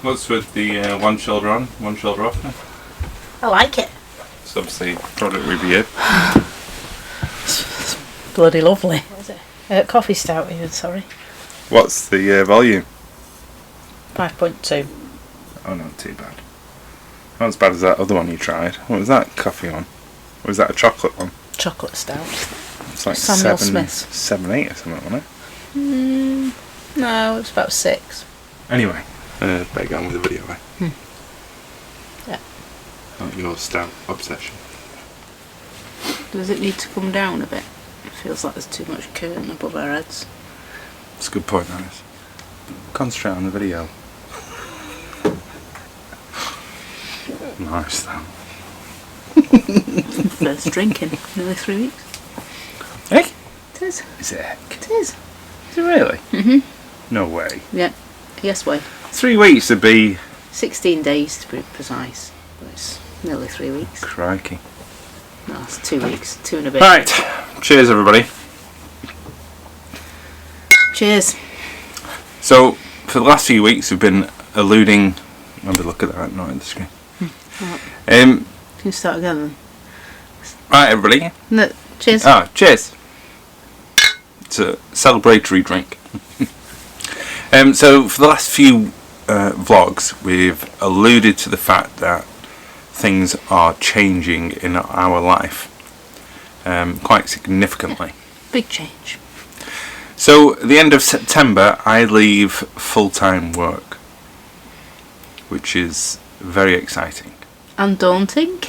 What's with the one shoulder on, one shoulder off now? I like it. It's obviously product review. It's bloody lovely. What is it? Coffee stout even, sorry. What's the volume? 5.2. Oh, not too bad. Not as bad as that other one you tried. What was that coffee one? Or was that a chocolate one? Chocolate stout. It's like Samuel Smith's. 7, 8 or something, wasn't it? No, it was about 6. Anyway, better get on with the video, eh? Yeah. Not your stout obsession. Does it need to come down a bit? It feels like there's too much curtain above our heads. That's a good point, that is. Concentrate on the video. Nice, though. First drink in nearly 3 weeks. Hey? It is. Is it heck? It is. Is it really? Mm-hmm. No way. Yeah. Yes way. 3 weeks would be... 16 days to be precise. But it's nearly 3 weeks. Crikey. No, it's 2 weeks. 2 and a bit. Right. Cheers, everybody. Cheers. So, for the last few weeks we've been alluding... Maybe look at that, not in the screen. Right. Can you start again then? Right, everybody. No, cheers. Cheers. It's a celebratory drink. So, for the last few vlogs, we've alluded to the fact that things are changing in our life quite significantly. Big change. So, at the end of September, I leave full-time work, which is very exciting. And daunting,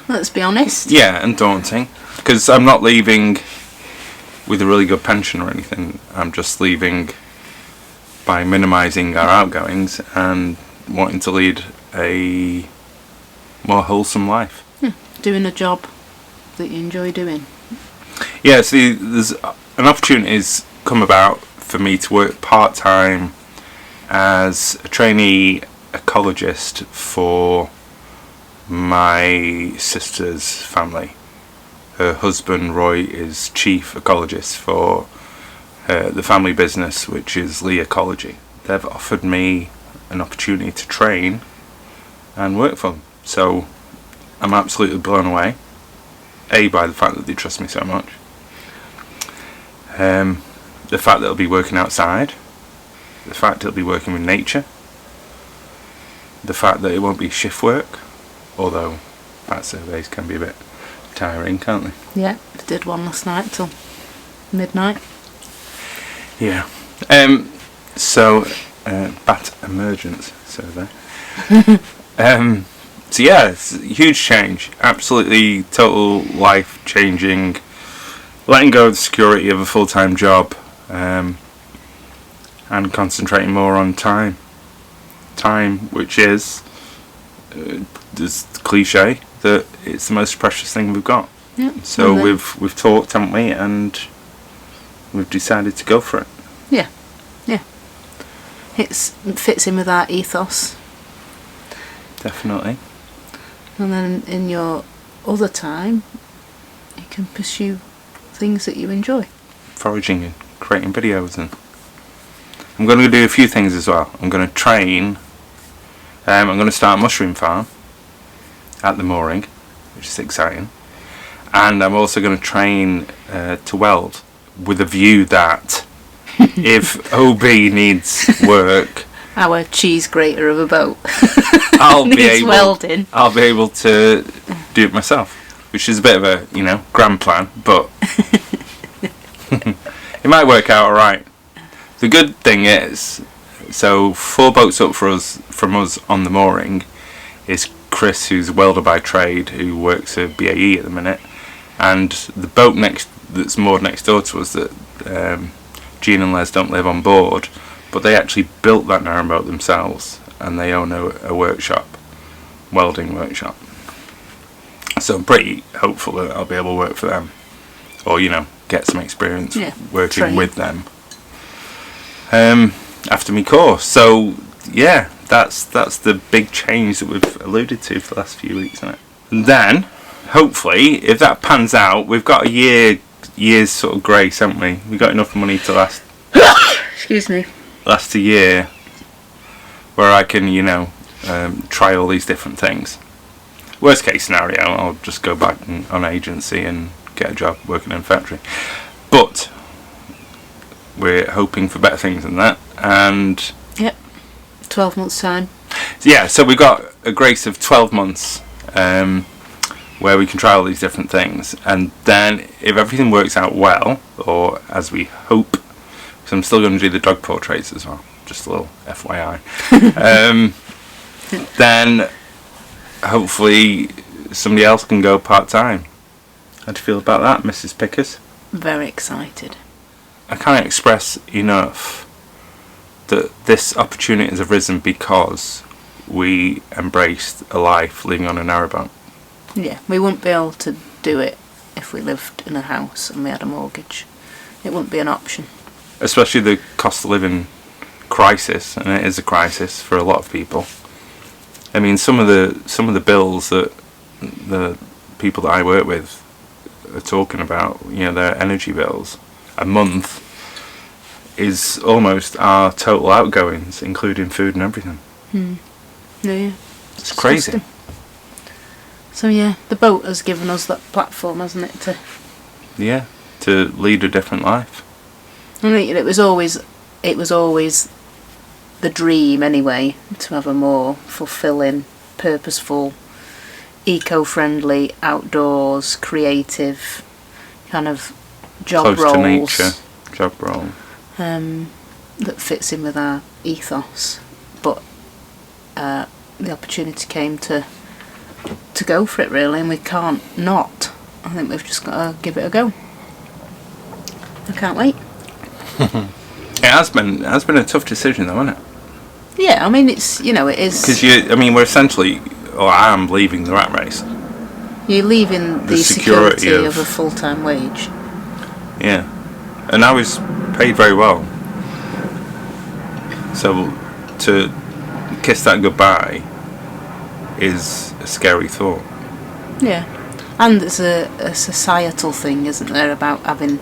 let's be honest. Yeah, and daunting, because I'm not leaving with a really good pension or anything. I'm just leaving by minimising our outgoings and wanting to lead a more wholesome life. Doing a job that you enjoy doing. Yeah, see, there's an opportunity has come about for me to work part-time as a trainee ecologist for my sister's family. Her husband Roy is chief ecologist for the family business, which is Lee Ecology. They've offered me an opportunity to train and work for them, so I'm absolutely blown away. A, by the fact that they trust me so much, the fact that I'll be working outside, the fact that I'll be working with nature, the fact that it won't be shift work, although bat surveys can be a bit tiring, can't they? Yeah, I did one last night till midnight. Yeah. So bat emergence survey. So yeah, it's a huge change. Absolutely total life changing. Letting go of the security of a full-time job and concentrating more on time. Time, which is this cliche that it's the most precious thing we've got. Yeah. So we've talked, haven't we, and we've decided to go for it. Yeah, yeah. It fits in with our ethos. Definitely. And then in your other time, you can pursue things that you enjoy. Foraging and creating videos, and I'm going to do a few things as well. I'm going to train. I'm going to start a mushroom farm at the mooring, which is exciting. And I'm also going to train to weld, with a view that if OB needs work, our cheese grater of a boat I'll needs be able welding. I'll be able to do it myself, which is a bit of a grand plan, but it might work out alright. The good thing is, so 4 boats up from us on the mooring is Chris, who's a welder by trade, who works at BAE at the minute, and the boat that's moored next door to us that Jean and Les don't live on board, but they actually built that narrowboat themselves, and they own a workshop, welding workshop. So I'm pretty hopeful that I'll be able to work for them, or get some experience working with them after my course. So yeah, that's the big change that we've alluded to for the last few weeks, isn't it? And then hopefully, if that pans out, we've got a year's sort of grace, haven't we? We've got enough money to last excuse me, last a year, where I can, try all these different things. Worst case scenario, I'll just go back on agency and get a job working in a factory. But we're hoping for better things than that, and 12 months time. Yeah, so we've got a grace of 12 months where we can try all these different things, and then if everything works out well, or as we hope, because I'm still going to do the dog portraits as well, just a little FYI, then hopefully somebody else can go part-time. How do you feel about that, Mrs. Pickers? Very excited. I can't express enough that this opportunity has arisen because we embraced a life living on a narrowboat. Yeah, we wouldn't be able to do it if we lived in a house and we had a mortgage. It wouldn't be an option. Especially the cost of living crisis, and it is a crisis for a lot of people. I mean, some of the bills that the people that I work with are talking about, their energy bills a month is almost our total outgoings, including food and everything. Yeah, it's crazy. So yeah, the boat has given us that platform, hasn't it? To lead a different life. I think it was always the dream anyway, to have a more fulfilling, purposeful, eco-friendly, outdoors, creative kind of job Close roles. to nature job role. That fits in with our ethos, but the opportunity came to go for it really, and we can't not. I think we've just got to give it a go. I can't wait. It has been a tough decision though, hasn't it? Yeah, I mean it is. Because we're essentially, or I am leaving the rat race. You're leaving the security of a full-time wage. Yeah, and I was paid very well. So to kiss that goodbye is a scary thought. Yeah, and it's a societal thing, isn't there, about having,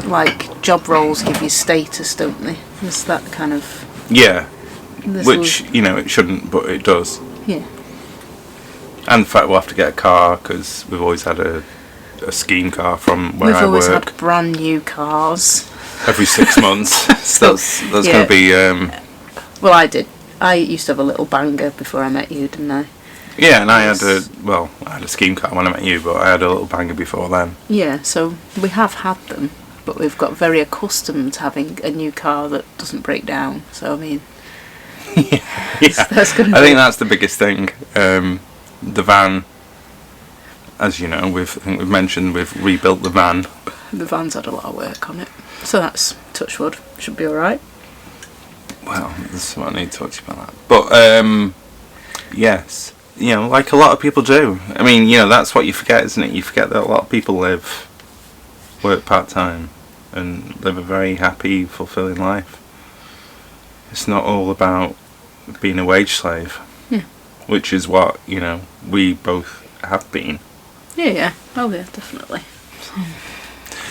like, job roles give you status, don't they? There's that kind of... Yeah, which, it shouldn't, but it does. Yeah. And the fact we'll have to get a car, because we've always had a scheme car from where I work. We've always had brand new cars. Every 6 months. So that's going to be... Well, I did. I used to have a little banger before I met you, didn't I? Yeah, and I had a scheme car when I met you, but I had a little banger before then. Yeah, so we have had them, but we've got very accustomed to having a new car that doesn't break down. So, I mean... I think that's the biggest thing. The van, as you know, we've mentioned we've rebuilt the van. The van's had a lot of work on it, so that's touch wood. Should be all right. Well, I need to talk to you about that. But yes, like a lot of people do. I mean, that's what you forget, isn't it? You forget that a lot of people work part time, and live a very happy, fulfilling life. It's not all about being a wage slave. Which is what, we both have been. Yeah. Oh yeah, definitely. So,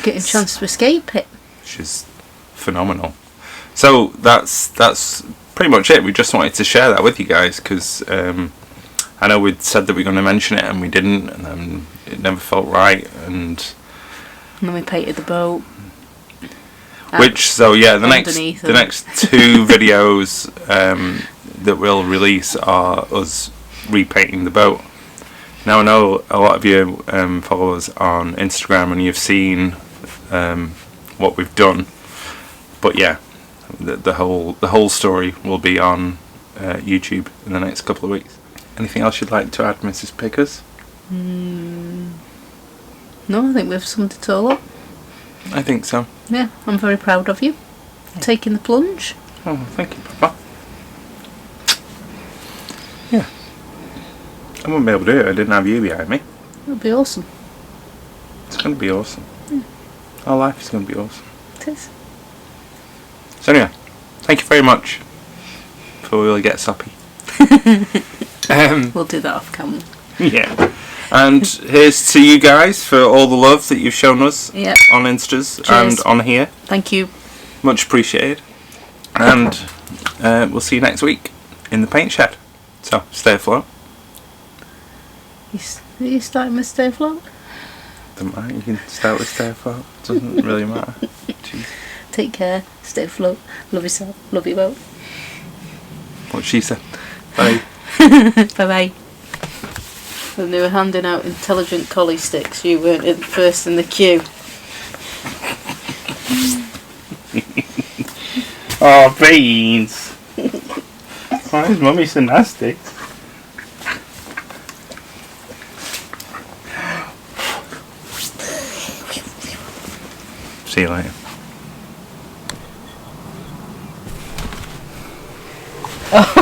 getting a chance to escape it. Which is phenomenal. So that's pretty much it. We just wanted to share that with you guys, because I know we'd said that we were going to mention it and we didn't, and then it never felt right, and then we painted the boat. The next two videos that we'll release are us repainting the boat. Now I know a lot of you follow us on Instagram and you've seen what we've done, but yeah, the whole story will be on YouTube in the next couple of weeks. Anything else you'd like to add, Mrs. Pickers? No, I think we've summed it all up. I think so. Yeah, I'm very proud of you for taking the plunge. Oh, thank you, Papa. Yeah. I wouldn't be able to do it if I didn't have you behind me. It would be awesome. It's going to be awesome. Our life is going to be awesome. It is. So anyway, thank you very much before we really get soppy. We'll do that off camera. Yeah. And here's to you guys for all the love that you've shown us on Instas. Cheers. And on here. Thank you. Much appreciated. And we'll see you next week. in the paint shed. So stay afloat. Are you starting with stay afloat? Doesn't matter. You can start with stay afloat. Doesn't really matter. Jeez. Take care. Stay afloat. Love yourself. Love your boat. What she said. Bye. Bye bye. When they were handing out intelligent collie sticks, you weren't first in the queue. Oh, beans. Why is Mummy so nasty? See you later. Oh.